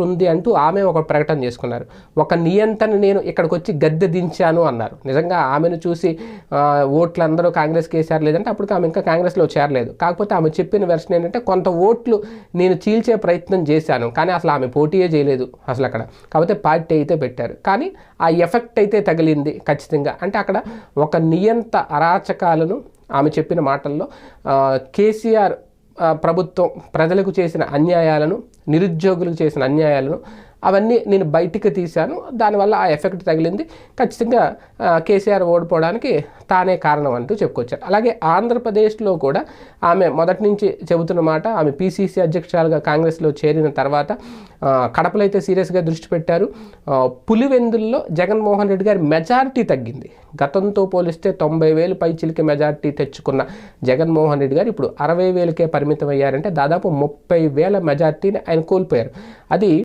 ఉంది అంటూ ఆమె ఒక ప్రకటన చేసుకున్నారు. ఒక నియంత్రణ నేను ఇక్కడికి వచ్చి గద్దె దించాను అన్నారు. నిజంగా ఆమెను చూసి ఓట్లు అందరూ కాంగ్రెస్కి వేశారు లేదంటే అప్పుడు ఆమె ఇంకా కాంగ్రెస్లో చేరలేదు. కాకపోతే ఆమె చెప్పిన వెర్షన్ ఏంటంటే కొంత ఓట్లు నేను చీల్చే ప్రయత్నం చేశాను, కానీ అసలు ఆమె పోటీయే చేయలేదు అసలు అక్కడ. కాకపోతే పార్టీ అయితే పెట్టారు, కానీ ఆ ఎఫెక్ట్ అయితే తగిలింది ఖచ్చితంగా. అంటే అక్కడ ఒక నియంత అరాచకాలను ఆమె చెప్పిన మాటల్లో కేసీఆర్ ప్రభుత్వం ప్రజలకు చేసిన అన్యాయాలను, నిరుద్యోగులకు చేసిన అన్యాయాలను అవన్నీ నేను బయటికి తీశాను, దానివల్ల ఆ ఎఫెక్ట్ తగిలింది. ఖచ్చితంగా కేసీఆర్ ఓడిపోవడానికి తానే కారణం అంటూ చెప్పుకొచ్చారు. అలాగే ఆంధ్రప్రదేశ్లో కూడా ఆమె మొదటి నుంచి చెబుతున్న మాట, ఆమె పీసీసీ అధ్యక్షురాలుగా కాంగ్రెస్లో చేరిన తర్వాత కడపలో అయితే సీరియస్గా దృష్టి పెట్టారు. పులివెందుల్లో జగన్మోహన్ రెడ్డి గారి మెజారిటీ తగ్గింది. గతంతో పోలిస్తే 90,000 పైచిలికి మెజారిటీ తెచ్చుకున్న జగన్మోహన్ రెడ్డి గారు ఇప్పుడు 60,000కే పరిమితం అయ్యారంటే దాదాపు 30,000 మెజారిటీని ఆయన కోల్పోయారు. అది